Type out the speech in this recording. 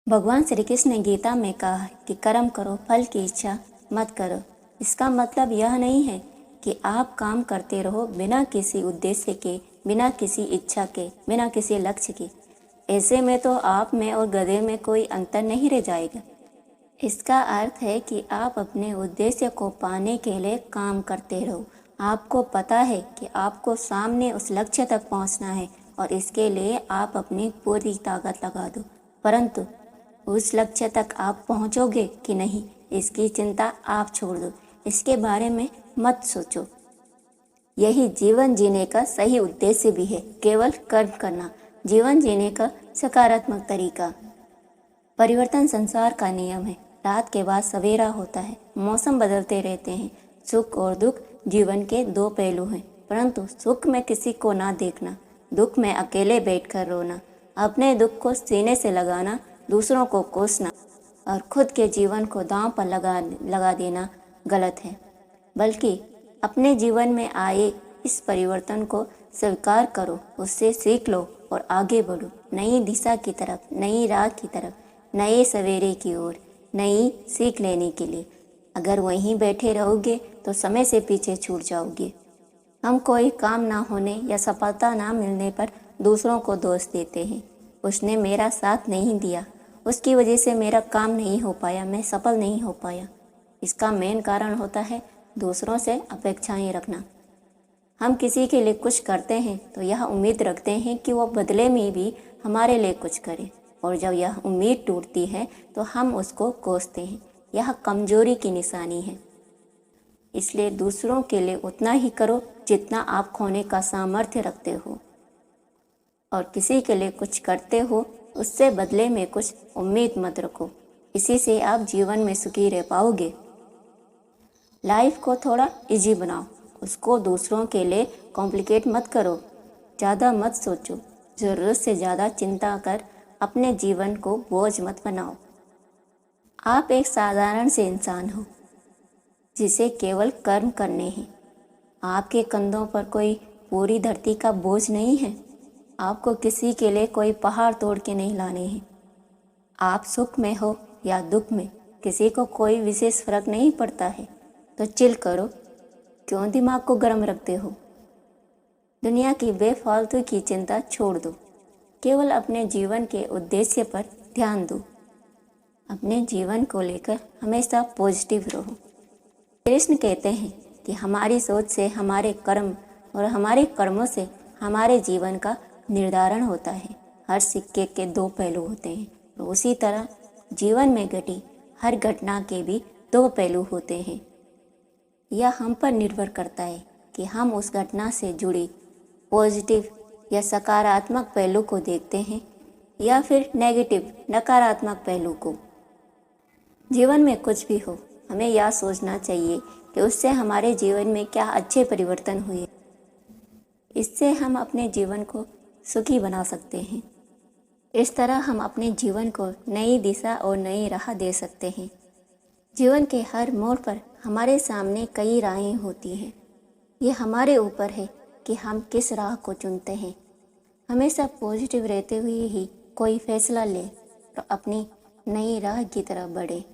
भगवान श्री कृष्ण ने गीता में कहा है कि कर्म करो, फल की इच्छा मत करो। इसका मतलब यह नहीं है कि आप काम करते रहो बिना किसी उद्देश्य के, बिना किसी इच्छा के, बिना किसी लक्ष्य के। ऐसे में तो आप में और गधे में कोई अंतर नहीं रह जाएगा। इसका अर्थ है कि आप अपने उद्देश्य को पाने के लिए काम करते रहो। आपको पता है कि आपको सामने उस लक्ष्य तक पहुंचना है और इसके लिए आप अपनी पूरी ताकत लगा दो, परंतु उस लक्ष्य तक आप पहुंचोगे कि नहीं, इसकी चिंता आप छोड़ दो। इसके बारे में मत सोचो। यही जीवन जीने का सही उद्देश्य भी है, केवल कर्म करना जीवन जीने का सकारात्मक तरीका। परिवर्तन संसार का नियम है। रात के बाद सवेरा होता है, मौसम बदलते रहते हैं। सुख और दुख जीवन के दो पहलू हैं, परंतु सुख में किसी को ना देखना, दुख में अकेले बैठकर रोना, अपने दुख को सीने से लगाना, दूसरों को कोसना और खुद के जीवन को दांव पर लगा देना गलत है। बल्कि अपने जीवन में आए इस परिवर्तन को स्वीकार करो, उससे सीख लो और आगे बढ़ो, नई दिशा की तरफ, नई राह की तरफ, नए सवेरे की ओर, नई सीख लेने के लिए। अगर वहीं बैठे रहोगे तो समय से पीछे छूट जाओगे। हम कोई काम ना होने या सफलता ना मिलने पर दूसरों को दोष देते हैं। उसने मेरा साथ नहीं दिया, उसकी वजह से मेरा काम नहीं हो पाया, मैं सफल नहीं हो पाया। इसका मेन कारण होता है दूसरों से अपेक्षाएं रखना। हम किसी के लिए कुछ करते हैं तो यह उम्मीद रखते हैं कि वो बदले में भी हमारे लिए कुछ करे, और जब यह उम्मीद टूटती है तो हम उसको कोसते हैं। यह कमजोरी की निशानी है। इसलिए दूसरों के लिए उतना ही करो जितना आप खोने का सामर्थ्य रखते हो, और किसी के लिए कुछ करते हो उससे बदले में कुछ उम्मीद मत रखो। इसी से आप जीवन में सुखी रह पाओगे। लाइफ को थोड़ा इजी बनाओ, उसको दूसरों के लिए कॉम्प्लिकेट मत करो। ज़्यादा मत सोचो, ज़रूरत से ज़्यादा चिंता कर अपने जीवन को बोझ मत बनाओ। आप एक साधारण से इंसान हो जिसे केवल कर्म करने हैं। आपके कंधों पर कोई पूरी धरती का बोझ नहीं है। आपको किसी के लिए कोई पहाड़ तोड़ के नहीं लाने हैं। आप सुख में हो या दुख में, किसी को कोई विशेष फर्क नहीं पड़ता है। तो चिल करो, क्यों दिमाग को गर्म रखते हो। दुनिया की बेफालतू की चिंता छोड़ दो, केवल अपने जीवन के उद्देश्य पर ध्यान दो। अपने जीवन को लेकर हमेशा पॉजिटिव रहो। कृष्ण कहते हैं कि हमारी सोच से हमारे कर्म और हमारे कर्मों से हमारे जीवन का निर्धारण होता है। हर सिक्के के दो पहलू होते हैं, तो उसी तरह जीवन में घटी हर घटना के भी दो पहलू होते हैं। यह हम पर निर्भर करता है कि हम उस घटना से जुड़ी पॉजिटिव या सकारात्मक पहलू को देखते हैं या फिर नेगेटिव नकारात्मक पहलू को। जीवन में कुछ भी हो, हमें यह सोचना चाहिए कि उससे हमारे जीवन में क्या अच्छे परिवर्तन हुए। इससे हम अपने जीवन को सुखी बना सकते हैं। इस तरह हम अपने जीवन को नई दिशा और नई राह दे सकते हैं। जीवन के हर मोड़ पर हमारे सामने कई राहें होती हैं। ये हमारे ऊपर है कि हम किस राह को चुनते हैं। हमेशा पॉजिटिव रहते हुए ही कोई फैसला ले और अपनी नई राह की तरफ बढ़े।